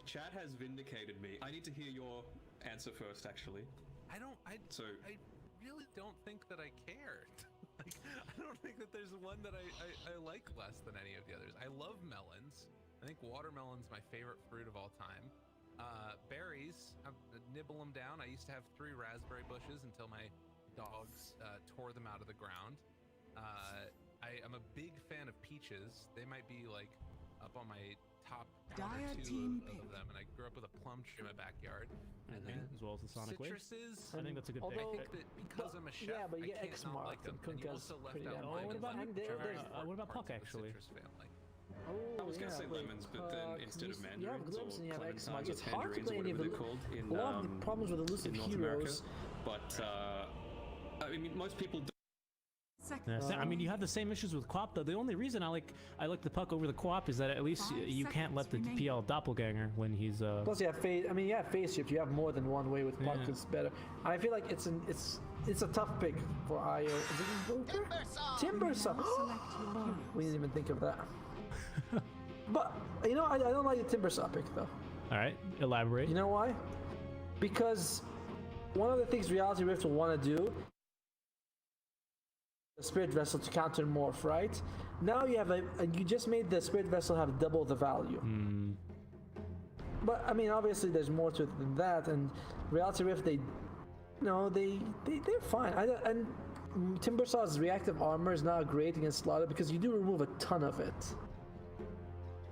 Chat has vindicated me. I need to hear your answer first, actually. I really don't think that I cared. Like, I don't think that there's one that I like less than any of the others. I love melons. I think watermelon's my favorite fruit of all time. Berries, I nibble them down. I used to have 3 raspberry bushes until my dogs tore them out of the ground. I am a big fan of peaches. They might be like up on my top 1 or 2 of them, and I grew up with a plum tree in my backyard. And then as well as the Sonic Wave. Citruses. I think that's a good pick. I think that because I'm a chef, yeah, but you I get can't not like them. And you also left out what about Puck, actually? I was gonna say lemons, but then instead of mandarins or clementines it's or hard to tangerines, play any whatever of they're called in a lot of the problems with elusive North heroes. America. But I mean, most people don't. I mean, you have the same issues with Co-op though. The only reason I like the Puck over the Co-op is that at least you can't let the PL doppelganger when he's Plus, you have phase. I mean, you have phase shift. You have more than one way with Puck. Yeah. It's better. I feel like it's a tough pick for IO. Is it Invoker? Timbersaw. We didn't even think of that. But you know, I don't like the Timbersaw pick though. All right, elaborate. You know why? Because one of the things Reality Rift will want to do. The Spirit Vessel to counter morph, right? Now you have you just made the Spirit Vessel have double the value. But I mean, obviously there's more to it than that, and Reality Rift, they're fine. And Timbersaw's reactive armor is not great against Slaughter because you do remove a ton of it.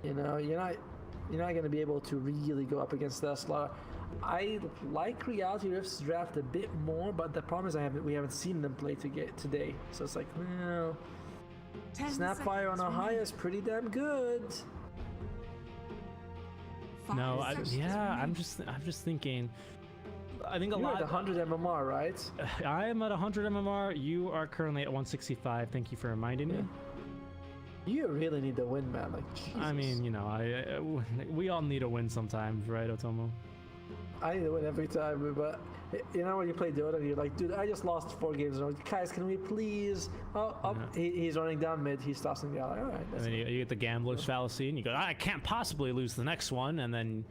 You know, you're not going to be able to really go up against that Slaughter. I like Reality Rift's draft a bit more, but the problem is we haven't seen them play today. So it's like, well, Snapfire on Ohio is pretty damn good. No, I'm just thinking. I think You're at 100 MMR, right? I am at 100 MMR. You are currently at 165. Thank you for reminding me. You really need to win, man. Like, Jesus. I mean, you know, we all need a win sometimes, right, Otomo? I need to win every time, but you know when you play Dota, you're like, dude, I just lost 4 games. And guys, can we please? He's running down mid. He stops and you're like, all right. And then you get the gambler's fallacy, and you go, I can't possibly lose the next one. And then,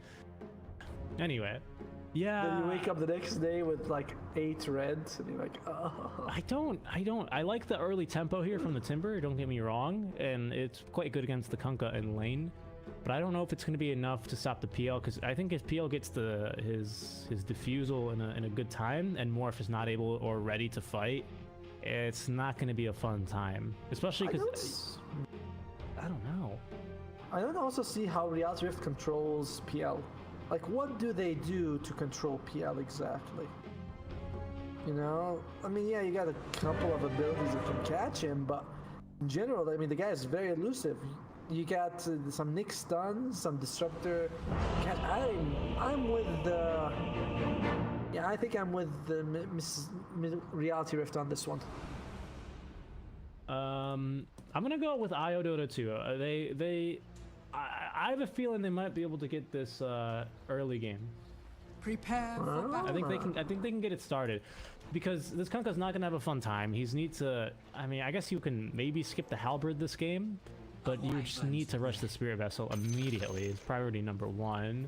anyway, yeah. Then you wake up the next day with like 8 reds, and you're like, oh. I don't. I like the early tempo here from the Timber. Don't get me wrong, and it's quite good against the Kunkka in lane. But I don't know if it's going to be enough to stop the PL, because I think if PL gets his diffusal in a good time, and Morph is not able or ready to fight, it's not going to be a fun time. Especially because I don't know. I don't also see how Reality Rift controls PL. Like, what do they do to control PL exactly? You know, I mean, yeah, you got a couple of abilities that can catch him, but in general, I mean, the guy is very elusive. You got some Nick stun, some disruptor. I'm with the. Yeah, I think I'm with the Reality Rift on this one. I'm gonna go with IO Dota 2. I have a feeling they might be able to get this early game. Prepare for battle. I think they can get it started, because this Kunkka's not gonna have a fun time. He's needs to. I mean, I guess you can maybe skip the Halberd this game. But you just need to rush the Spirit Vessel immediately. It's priority number 1.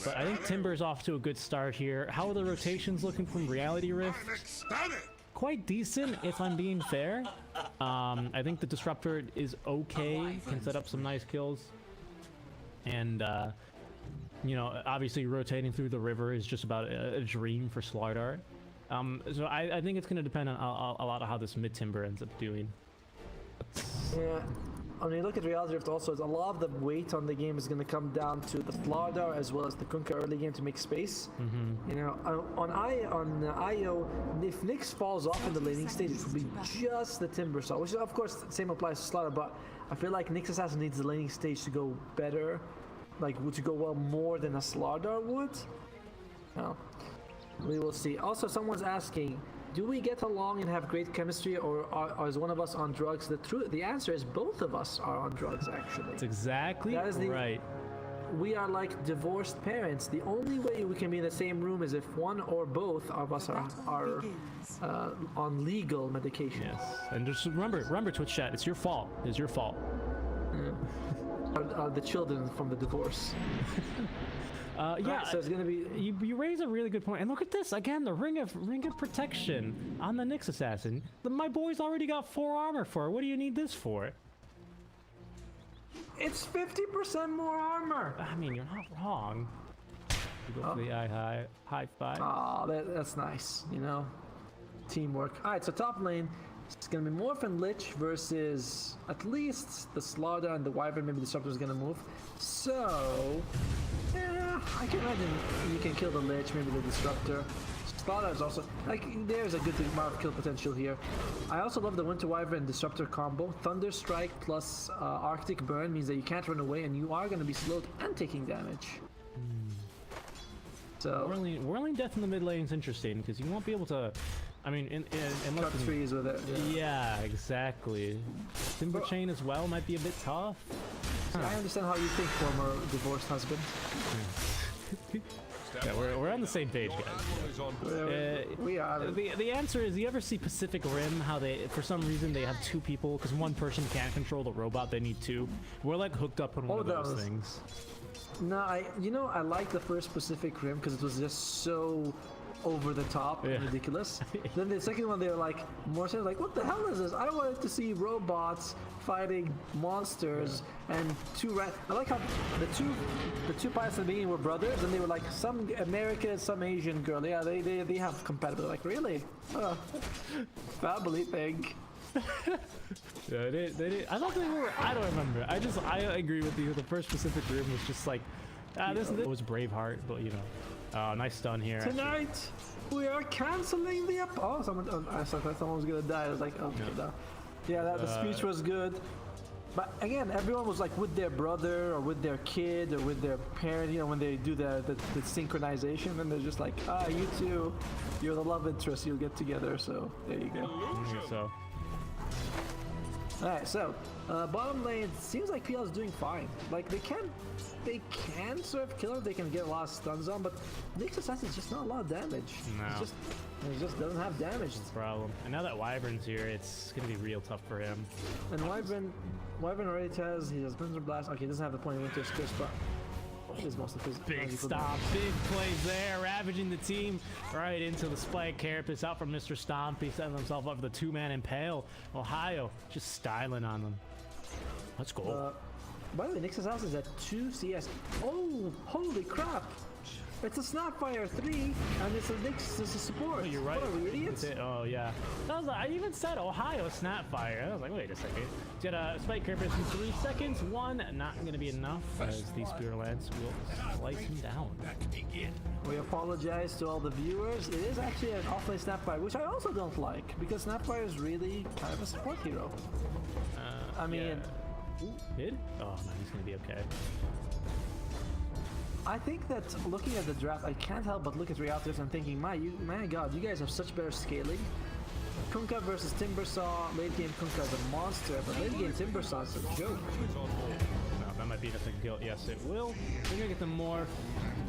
But I think Timber's off to a good start here. How are the rotations looking from Reality Rift? Quite decent, if I'm being fair. I think the Disruptor is okay. Can set up some nice kills. And, you know, obviously rotating through the river is just about a dream for Slardar. So I think it's going to depend on a lot of how this mid-Timber ends up doing. Yeah. When you look at Reality Rift also, a lot of the weight on the game is going to come down to the Flardar as well as the Kunkka early game to make space. You know, on IO, if Nyx falls off in the laning stage, it will be just the Timbersaw, which of course the same applies to Slaughter, but I feel like Nyx Assassin needs the laning stage to go better, like to go well more than a Slardar would. No. We will see. Also, someone's asking, do we get along and have great chemistry, or is one of us on drugs? The answer is both of us are on drugs, actually. That's exactly right. We are like divorced parents. The only way we can be in the same room is if one or both of us are on legal medication. Yes, and just remember, Twitch chat, it's your fault. It's your fault. The children from the divorce. Yeah, so it's gonna be. you raise a really good point, and look at this again. The ring of protection on the Nyx assassin. My boy's already got 4 armor for it. What do you need this for? It's 50% more armor. I mean, you're not wrong. You go for the high five. Oh, that's nice. You know, teamwork. All right, so top lane. It's gonna be Morph and Lich versus at least the Slaughter and the Wyvern. Maybe the Disruptor is gonna move. So, yeah, I can imagine you can kill the Lich, maybe the Disruptor. Slaughter is also like there's a good amount of kill potential here. I also love the Winter Wyvern and Disruptor combo. Thunder Strike plus Arctic Burn means that you can't run away and you are gonna be slowed and taking damage. So Whirling Death in the mid lane is interesting because you won't be able to. I mean, unless cut trees with it. Yeah, exactly. Timber Chain as well might be a bit tough. I understand how you think, former divorced husband. Yeah, we're on the same page, guys. We are. The answer is, you ever see Pacific Rim, how they, for some reason, they have 2 people, because one person can't control the robot, they need 2. We're like hooked up on one of those things. No, I like the first Pacific Rim because it was just so over the top and ridiculous. Then the second one, they were like more so like, what the hell is this? I wanted to see robots fighting monsters and I like how the two pilots at the beginning were brothers, and they were like some American, some Asian girl. Yeah, they have compatibility. Like, really? Family thing. Yeah, they did. I thought they were. I don't remember. I agree with you. The first Pacific Rim was just like, this was Braveheart, but you know, nice stun here. Tonight we are canceling the I thought someone was gonna die. I was like, okay, no. Yeah, the speech was good. But again, everyone was like with their brother or with their kid or with their parent, you know, when they do the synchronization, and they're just like, you two, you're the love interest, you'll get together, so there you go. So. Alright, so, bottom lane, it seems like PL is doing fine. Like, they can sort of kill him, they can get a lot of stuns on, but Nyx Assassin is just not a lot of damage. No. He just doesn't have damage. That's the problem. And now that Wyvern's here, it's gonna be real tough for him. And Wyvern already he has Blizzard Blast. Okay, he doesn't have the point of Winter's Curse, but is most of his big stomp, big plays there, ravaging the team right into the Spike Carapace out from Mr. Stomp. He setting himself up for the 2-man Impale. Ohio just styling on them. Let's go. By the way, Nyx's house is at 2 CS. Oh, holy crap! It's a Snapfire 3, and it's a Nyx, it's a support. Oh, you're right. What are we, idiots? Yeah. I even said Ohio Snapfire. I was like, wait a second. Get a Spike Carapace in 3 seconds. 1, not going to be enough, as these Spear Lance will slice him down. We apologize to all the viewers. It is actually an offlane Snapfire, which I also don't like, because Snapfire is really kind of a support hero. I mean... Yeah. Ooh, mid? Oh, no, he's going to be okay. I think that looking at the draft, I can't help but look at RealityRift and thinking, my god, you guys have such better scaling. Kunkka versus Timbersaw, late game Kunkka is a monster, but late game Timbersaw is a joke. No, that might be enough to kill. Yes, it will. We're gonna get them more.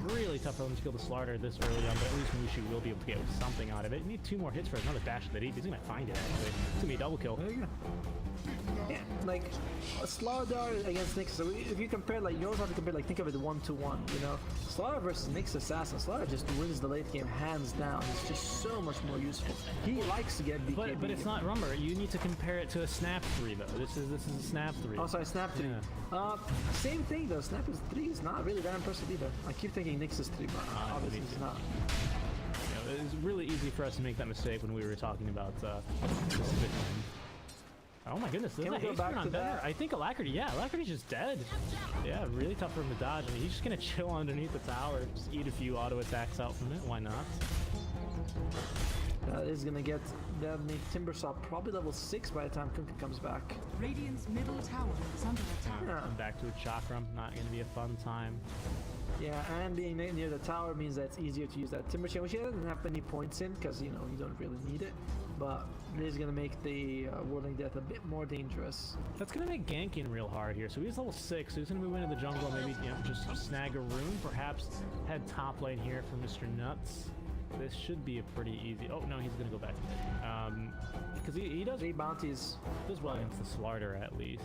Really tough for them to kill the Slaughter this early on, but at least Mushu will be able to get something out of it. You need 2 more hits for another dash of the deep. He's gonna find it, actually. It's gonna be a double kill. There you go. Yeah, like a Slaughter against Nyx. So if you compare, like, you always have to compare, like, think of it 1-to-1, you know? Slaughter versus Nyx Assassin. Slaughter just wins the late game hands down. It's just so much more useful. He likes to get BKB. But it's not, remember, you need to compare it to a Snap 3 though. This is a Snap 3. Oh, sorry, Snap 3. Yeah. Same thing though. Snap 3 is not really that impressive either. I keep thinking Nyx is 3, but obviously it's not. Yeah, it was really easy for us to make that mistake when we were talking about Pacific Rim. Oh my goodness, there's a haste on Bender. I think Alacrity, Alacrity's just dead. Yeah, really tough for him to dodge. I mean, he's just gonna chill underneath the tower, just eat a few auto attacks out from it. Why not? That is gonna get that make Timbersaw probably level 6 by the time Kunkka comes back. Radiant's middle tower is under attack. Yeah. And back to a Chakram, not gonna be a fun time. Yeah, and being near the tower means that it's easier to use that Timber Chain, which he doesn't have any points in, because, you know, you don't really need it. But it is going to make the Whirling Death a bit more dangerous. That's going to make ganking real hard here. So he's level 6, so he's going to move into the jungle, maybe, you know, just snag a rune, perhaps head top lane here for Mr. Nuts. This should be a pretty easy... Oh, no, he's going to go back. Because he does... 3 bounties. Does well against the Slaughter, at least.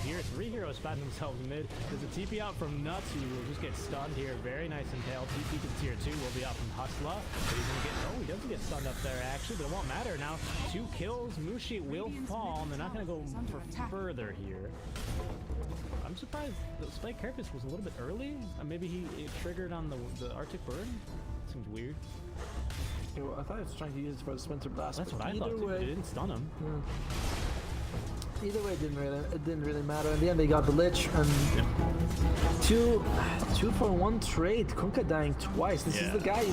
here. 3 heroes find themselves mid. There's a TP out from Nuts, who will just get stunned here. Very nice impale. TP to tier 2 will be out from Hustla. But he's gonna get, oh, he doesn't get stunned up there actually, but it won't matter now. 2 kills. Mushi will fall, and they're not gonna go for further here. I'm surprised the Spike Carapace was a little bit early. Maybe it triggered on the Arctic Bird. Seems weird. Yeah, well, I thought I was trying to use it for the Splinter Blast. That's what I thought too. It didn't stun him. Yeah. Either way, it didn't really matter. In the end, they got the Lich, and two for 1 trade. Kunkka dying twice. This is the guy.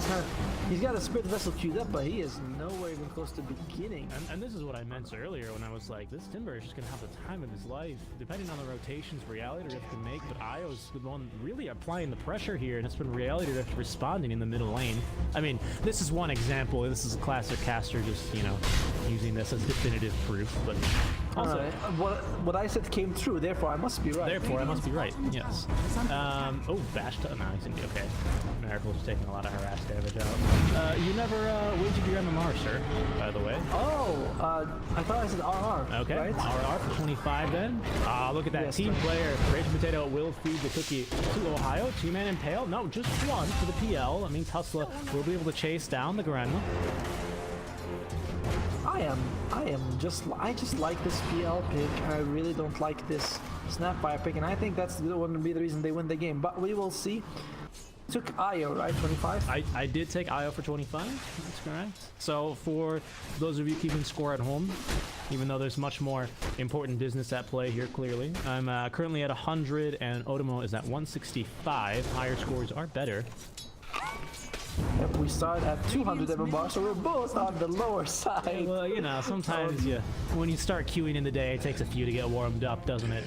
He's got a Spirit Vessel queued up, but he is nowhere even close to beginning. And this is what I meant earlier when I was like, this Timber is just gonna have the time of his life, depending on the rotations RealityRift can make. But Io's the one really applying the pressure here, and it's been RealityRift responding in the middle lane. I mean, this is one example. This is a classic caster just using this as definitive proof, but. Also, what I said came true, therefore I must be right. Therefore I must be right, yes. Oh, bashed. No, he's gonna be okay. Miracle's taking a lot of harass damage out. You never wagered your MMR, sir, by the way. Oh, I thought I said RR. Okay, right? RR for 25 then. Look at that team player. Raging Potato will feed the cookie to Ohio. 2-man impale. No, just 1 for the PL. That means Hustla will be able to chase down the Grenma. I just like this PL pick. I really don't like this Snapfire pick, and I think that's going to be the reason they win the game. But we will see. Took Io, right? 25? I did take Io for 25. That's correct. So for those of you keeping score at home, even though there's much more important business at play here, clearly. I'm currently at 100, and Otomo is at 165. Higher scores are better. Yep, we start at 200 MMR, so we're both on the lower side. Well, sometimes when you start queuing in the day, it takes a few to get warmed up, doesn't it?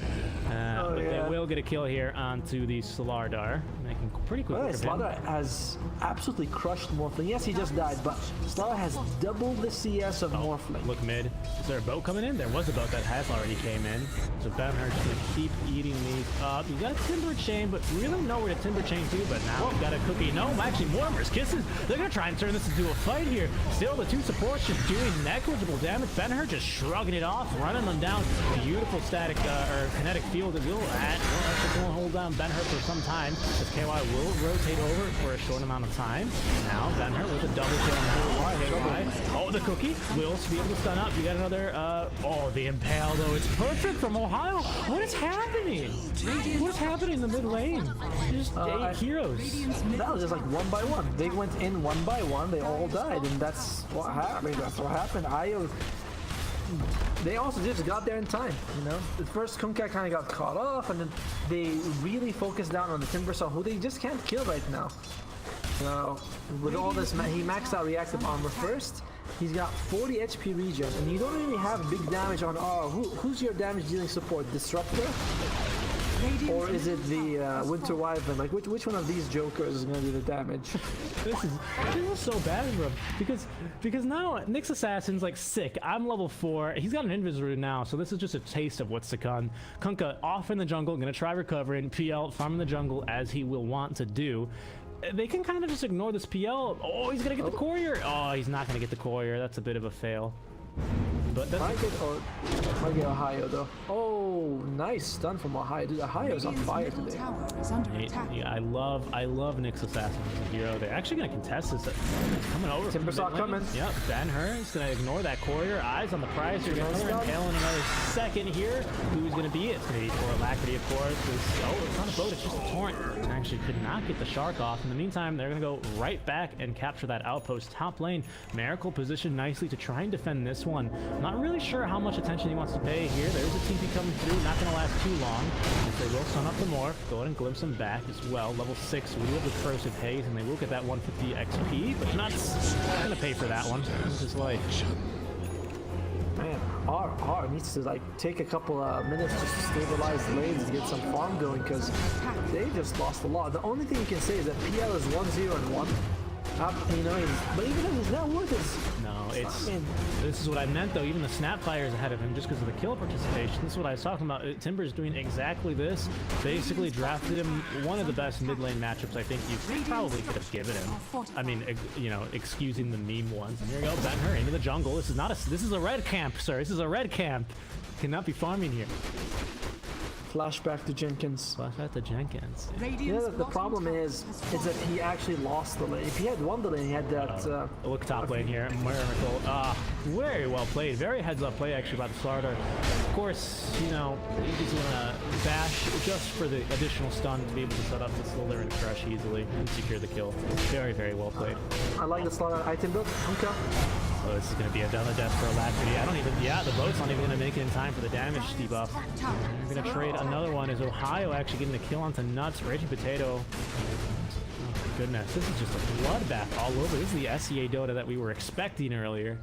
But they will get a kill here onto the Solardar, making pretty quick work of him. Solardar has absolutely crushed Morphling. Yes, he just died, but Solardar has doubled the CS of Morphling. Look mid. Is there a boat coming in? There was a boat that has already came in. So Benhurt's going to keep eating these up. You got a Timber Chain, but really nowhere to Timber Chain to. But now we've got a Cookie. No, actually, Mortimer's Kisses. They're going to try and turn this into a fight here. Still, the 2 supports just doing negligible damage. Benhurt just shrugging it off, running them down. Beautiful static or kinetic field that will actually hold down Benhurt for some time. As KY will rotate over for a short amount of time. Now, Benhurt with a double kill now. KY. Oh, the Cookie will be able to stun up. You got another, the Impale, though. It's perfect from Ohio. What is happening? What is happening in the mid lane? Just 8 heroes. That was just like 1 by 1. They went in 1 by 1. They all died, and that's what happened. Io. They also just got there in time, The first Kunkka kind of got caught off, and then they really focused down on the Timbersaw, who they just can't kill right now. So, with all this, he maxed out reactive armor first. He's got 40 HP regen, and you don't really have big damage on who's your damage dealing support? Disruptor? Or is it the Winter Wyvern? Like, which one of these jokers is going to do the damage? This is so bad for him because now Nyx Assassin's like sick. I'm level 4. He's got an Invis now, so this is just a taste of what's to come. Kunkka off in the jungle, gonna try recovering. PL farming the jungle as he will want to do. They can kind of just ignore this PL. Oh, he's gonna get the courier. Oh, he's not gonna get the courier. That's a bit of a fail. But that's might get Ohio though. Oh, nice stun from Ohio. Dude, Ohio's on fire today. Yeah, I love Nyx Assassin as a hero. They're actually gonna contest this. Coming over. Timbersaw coming. Yep, Ben-Hur is gonna ignore that courier. Eyes on the prize. You're gonna impale in another second here. Who's gonna be it? It's gonna be for Alacrity, of course. It's not a boat, it's just a torrent. Actually could not get the shark off. In the meantime, they're gonna go right back and capture that outpost top lane. Miracle positioned nicely to try and defend this one. Not really sure how much attention he wants to pay here. There's a TP coming through, not going to last too long. If they will stun up the Morph, go ahead and glimpse him back as well. Level 6 will have the Corrosive Haze, and they will get that 150 XP, but not going to pay for that one. It's his life. Man, R needs to take a couple minutes just to stabilize the lanes and get some farm going, because they just lost a lot. The only thing you can say is that PL is 1-0-1. But even though he's not worth it. No, this is what I meant though. Even the Snapfire is ahead of him just because of the kill participation. This is what I was talking about. Timber's doing exactly this. Basically drafted him one of the best mid lane matchups I think you probably could have given him. I mean, excusing the meme ones. And here we go, Ben-Hur into the jungle. This is a red camp, sir. This is a red camp. Cannot be farming here. Flashback to Jenkins. Flashback to Jenkins. Yeah, the problem is that he actually lost the lane. If he had won the lane, he had that. Look top lane here. Miracle. Very well played. Very heads-up play actually by the starter. Of course, you know, he's gonna bash just for the additional stun to be able to set up the Slither and crush easily and secure the kill. Very, very well played. I like the slaughter item build. Okay. So this is going to be another death for Alacrity. I don't even, yeah, the boat's not even going to make it in time for the damage debuff. We're going to trade another one. Is Ohio actually getting the kill onto Nuts? Raging Potato. Oh my goodness, this is just a bloodbath all over. This is the SEA Dota that we were expecting earlier.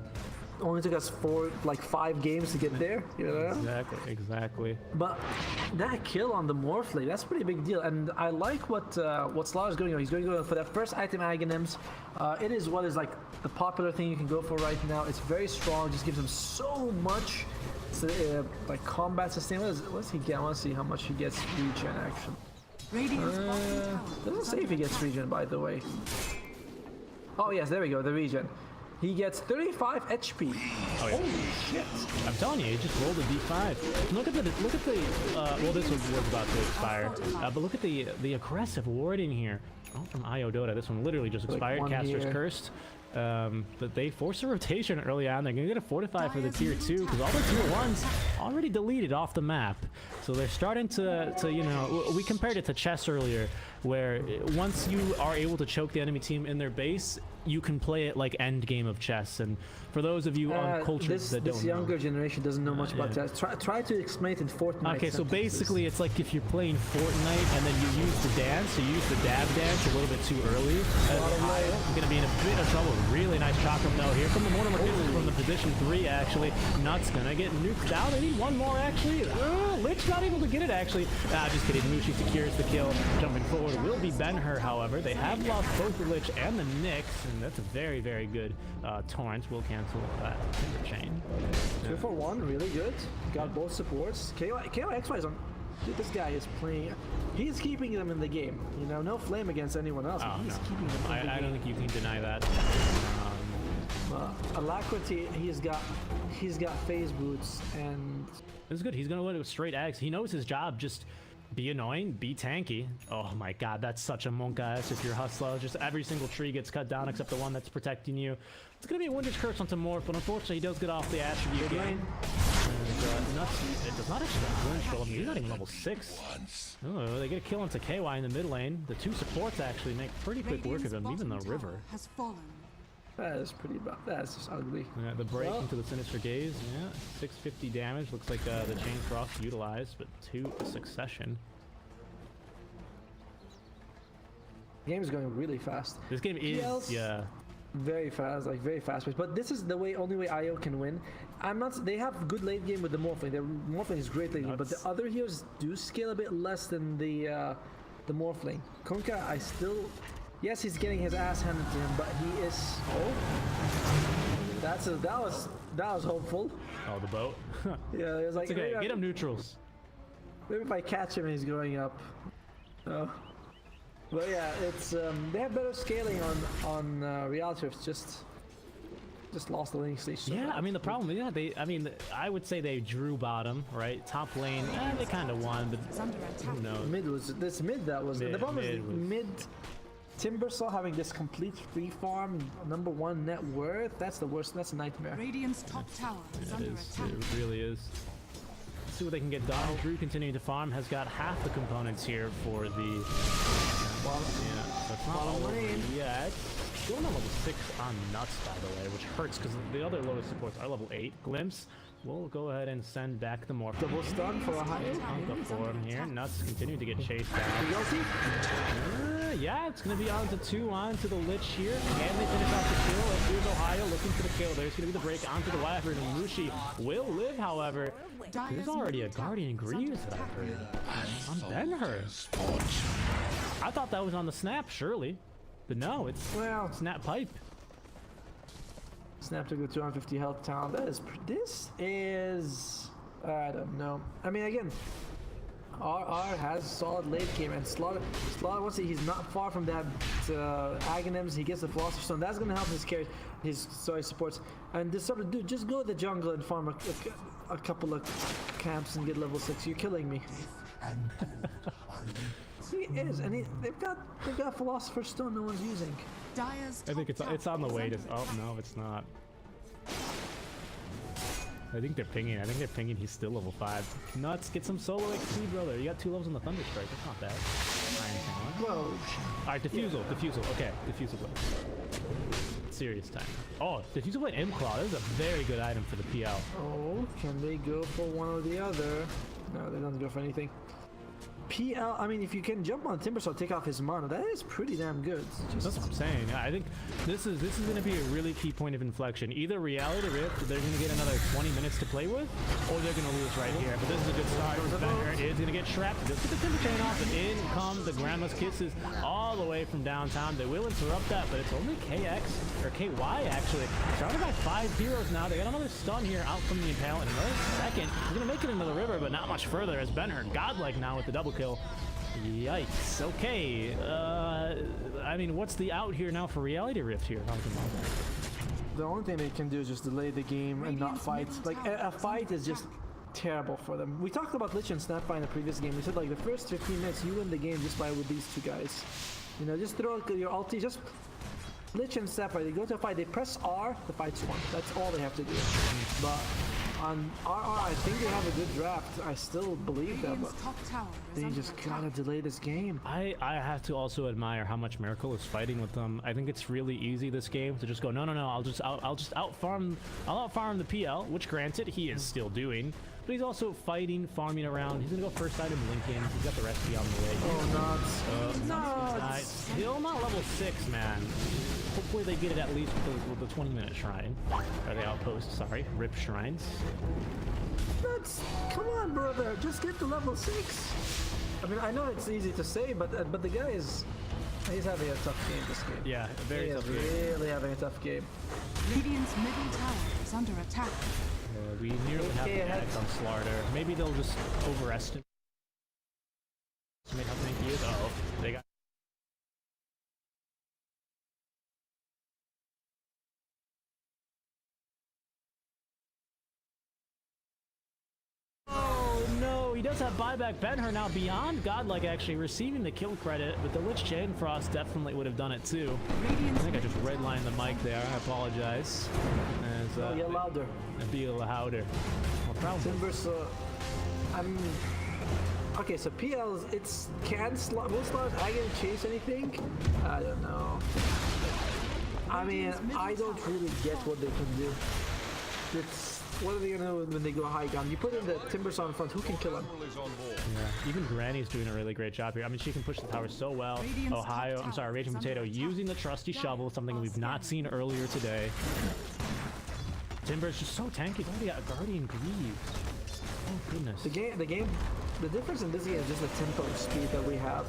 Only took us 5 games to get there, you know? Exactly. But that kill on the Morphle, that's a pretty big deal. And I like what Slaughter's going on. He's going to go for that first item Aghanims. It is what is like the popular thing you can go for right now. It's very strong, just gives him so much like combat sustain. What does he get? I want to see how much he gets regen actually. Doesn't say if he gets regen, by the way. Oh yes, there we go, the regen. He gets 35 HP. Oh, yeah. Holy shit! I'm telling you, he just rolled a D5. Look at the well, this was about to expire, but look at the aggressive warding here. Oh, from IO Dota. This one literally just expired. Like Caster's Cursed. But they force a rotation early on. They're gonna get a Fortify for the tier 2 because all the tier 1s already deleted off the map. So they're starting to you know, we compared it to chess earlier, where once you are able to choke the enemy team in their base, you can play it like end game of chess. And for those of you uncultured that don't know, this younger generation doesn't know much about chess. Try to explain it in Fortnite. Okay, so basically it's like if you're playing Fortnite and then you use the dance, so you use the dab dance a little bit too early. You're gonna be in a bit of trouble. Really nice shot from No here from the Mortimer Kisses from the position 3 actually. Nuts gonna get nuked down. They need one more actually. Lich not able to get it actually. Just kidding. Mushi secures the kill. Jumping forward will be Ben-Hur, however. They have lost both the Lich and the Nyx, and that's a very, very good Torrents will cancel that chain. 2 for 1, really good. Got both supports. KOXY is on. Dude, this guy is playing. He's keeping them in the game. You know, no flame against anyone else. Oh, he's no. keeping them in the game. I don't think you can deny that. Alacrity, he's got phase boots, and this is good. He's gonna go straight Axe. He knows his job. Just be annoying, be tanky. Oh my god, that's such a monk, guys. If you're Hustler, just every single tree gets cut down except the one that's protecting you. It's gonna be a Winter's Curse onto Morph, but unfortunately he does get off the attribute game. And Nuts, it does not actually control him. He's not even level 6. Oh, they get a kill onto KY in the mid lane. The 2 supports actually make pretty quick work of him, even the River. Has fallen. that is pretty bad. That's just ugly. Yeah, the break into the Sinister Gaze. Yeah, 650 damage. Looks like the Chain Frost utilized, but 2 succession. The game is going really fast. This game is, yeah. Very fast, like very fast paced. But this is the only way IO can win. I'm not. They have good late game with the Morphling. The Morphling is great late game, but the other heroes do scale a bit less than the Morphling. Kunkka, I still. Yes, he's getting his ass handed to him, but he is. Oh, that was hopeful. Oh, the boat. Yeah, it was like. It's okay. Get him neutrals. Maybe if I catch him, he's going up. Oh. But yeah, it's they have better scaling on RealityRift. Just lost the laning stage. So yeah, I mean the problem, I would say they drew bottom, right? Top lane, they kind of won, but who knows? Mid was the problem is mid. Timbersaw having this complete free farm, #1 net worth. That's the worst. That's a nightmare. Radiant's top tower is under attack. It really is. Let's see what they can get done. Drew continuing to farm has got half the components here for the. Yeah, so it's not all over yet. Still on level 6 on Nuts, by the way, which hurts because the other lowest supports are level 8. Glimpse, we'll go ahead and send back the Morph. Double stun for a high Kunkka for him here. Nuts continuing to get chased down. Yeah, it's going to be on to 2 onto the Lich here. Can they finish off the kill? Here's Ohio looking for the kill. There's going to be the break onto the Wyvern. And Mushi will live, however. There's already a Guardian Greaves that I've heard. On Ben-Hur. I thought that was on the Snap, surely. But no, it's Snap Pipe. Snap took the 250 health town. This is I don't know. I mean, again, RR has solid late game, and Slaughter he's not far from that Aghanims. He gets the Philosopher's Stone. That's gonna help his supports. And this sort of dude, just go to the jungle and farm a couple of camps and get level 6. You're killing me. He is, and they've got Philosopher's Stone no one's using. Dire's I think top it's on the tower way to. is Oh under no, it's not. I think they're pinging. He's still level 5. Nuts, get some solo XP, brother. You got 2 levels on the Thunderstrike. That's not bad. Iron Talon. Whoa. Alright, Diffusal. Okay, Diffusal blade. Serious time. Oh, Diffusal blade M-Claw. That is a very good item for the PL. Oh, can they go for one or the other? No, they don't go for anything. PL, I mean, if you can jump on Timbersaw, take off his mana, that is pretty damn good. That's what I'm saying. I think this is going to be a really key point of inflection. Either RealityRift, they're going to get another 20 minutes to play with, or they're going to lose right here. But this is a good start. Benner is going to get trapped. Just get the Timber Chain off, and in come the Grandma's Kisses all the way from downtown. They will interrupt that, but it's only KX, or KY actually. Surrounded by 5 heroes now. They got another stun here out from the Impale in another second. He's going to make it into the river, but not much further as Benner, godlike now with the double kill. Yikes. Okay. I mean, what's the out here now for RealityRift here? The only thing they can do is just delay the game and not fight. Like, a fight is just terrible for them. We talked about Lich and Snapfire in the previous game. We said, like, the first 15 minutes, you win the game just by with these 2 guys. You know, just throw your ulti, just... Lich and Sapphire, they go to a fight, they press R, the fight's won. That's all they have to do. But on RR, I think they have a good draft. I still believe that, but top tower is they under just attack. gotta delay this game. I have to also admire how much Miracle is fighting with them. I think it's really easy this game to just go, no, I'll just out farm the PL, which granted he is still doing. But he's also fighting, farming around. He's gonna go first item Lincoln. He's got the recipe on the way. Oh, nuts. Still not level 6, man. Hopefully they get it at least with the 20-minute shrine. Or the outpost, sorry. RIP shrines. Nuts. Come on, brother. Just get to level 6. I mean, I know it's easy to say, but the guy is... He's having a tough game this game. Yeah, a very tough game. Really having a tough game. Radiant's middle tower is under attack. We nearly have the ads on Slarder. Maybe they'll just overestimate how tanky he is. Oh, they got... Oh no, he does have buyback. Ben-Hur now beyond godlike, actually receiving the kill credit, but the Lich Chain Frost definitely would have done it too. I think I just redlined the mic there. I apologize. As, Yell louder. Be louder. Well, probably. Timbers, okay, so PL's, it's, will Slot Agony chase anything? I don't know. I mean, I don't really get what they can do. What are they gonna do when they go high gun? You put in the Timbers on front, who can kill him? Yeah, even Granny's doing a really great job here. I mean, she can push the tower so well. Raging Potato using the trusty shovel, something we've not seen earlier today. Timber's just so tanky. He's already got Guardian Greaves. Oh goodness. The difference in this game is just the tempo of speed that we have.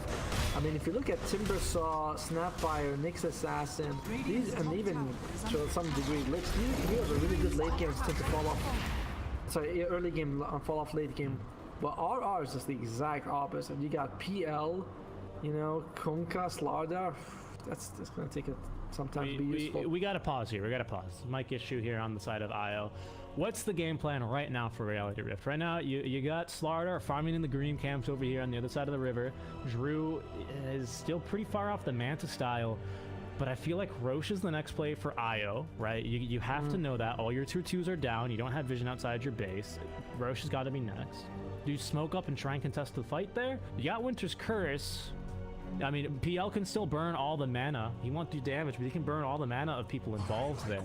I mean, if you look at Timbersaw, Snapfire, Nyx Assassin, these, and even to some degree Lich, these heroes are really good late games tend to fall off. Sorry, early game fall off late game. But RR is just the exact opposite. You got PL, you know, Kunkka, Slardar. That's gonna take some time to be useful. We gotta pause here. We gotta pause. Mic issue here on the side of IO. What's the game plan right now for RealityRift? Right now, you got Slardar farming in the green camps over here on the other side of the river. Drew is still pretty far off the Manta style, but I feel like Roche is the next play for IO, right? You have to know that. All your 2/2s are down. You don't have vision outside your base. Roche has got to be next. Do you smoke up and try and contest the fight there? You got Winter's Curse. I mean, PL can still burn all the mana. He won't do damage, but he can burn all the mana of people involved there.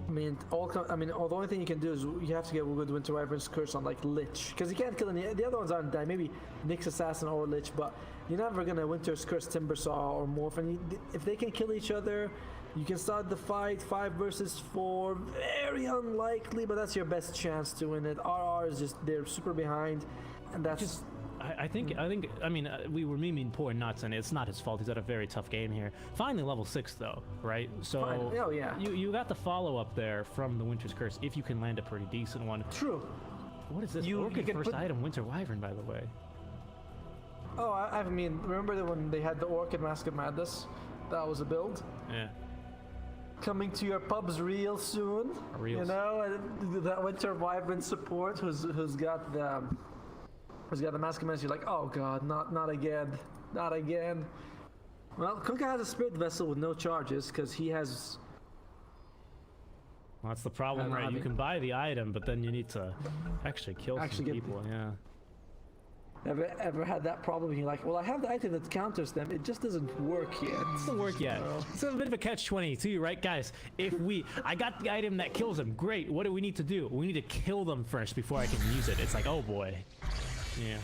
I mean, the only thing you can do is you have to get with Winter Wyvern's Curse on like Lich, because you can't kill any. The other ones aren't dying. Maybe Nyx Assassin or Lich, but you're never gonna Winter's Curse Timbersaw or Morph. And if they can kill each other, you can start the fight 5 versus 4. Very unlikely, but that's your best chance to win it. RR is just they're super behind, and that's just. I mean, we were memeing poor Nuts, and it's not his fault. He's had a very tough game here. Finally level 6, though, right? So, oh, yeah. You got the follow-up there from the Winter's Curse, if you can land a pretty decent one. True. What is this? Orchid first item, Winter Wyvern, by the way. Oh, I mean, remember when they had the Orchid Mask of Madness? That was a build. Yeah. Coming to your pubs real soon. You know, and that Winter Wyvern support who's got the... He's got the Mask of Menace. You're like, oh god, not again, not again. Well, Kunkka has a Spirit Vessel with no charges because he has. Well, that's the problem, right? You can buy the item, but then you need to actually kill some people. Yeah. Ever had that problem? You're like, well, I have the item that counters them. It just doesn't work yet. It doesn't work yet. It's a bit of a catch-22, right, guys? I got the item that kills them. Great. What do we need to do? We need to kill them first before I can use it. It's like, oh boy. Yeah.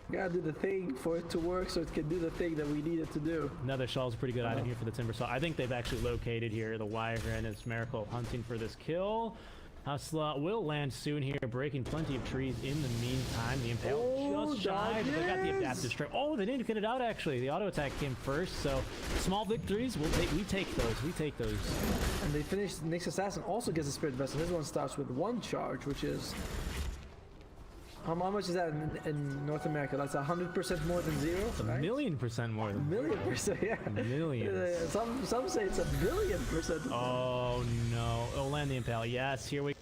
You gotta do the thing for it to work so it can do the thing that we need it to do. Another Shaw's a pretty good item here for the Timber Saw. I think they've actually located here the Wyvern. It's Miracle hunting for this kill. Hustla will land soon here, breaking plenty of trees in the meantime. The Impale just shy, but they got the Adaptive Strike. Oh, they didn't get it out actually. The auto attack came first, so small victories. We take those. We take those. And they finished. Next Assassin also gets a Spirit Vessel. His one starts with 1 charge, which is how much is that in North America? That's 100% more than 0. It's a right? 1,000,000% more than 1,000,000%, yeah. Millions. Some say it's 1,000,000,000%. Oh no! Oh, land the Impale. Yes, here we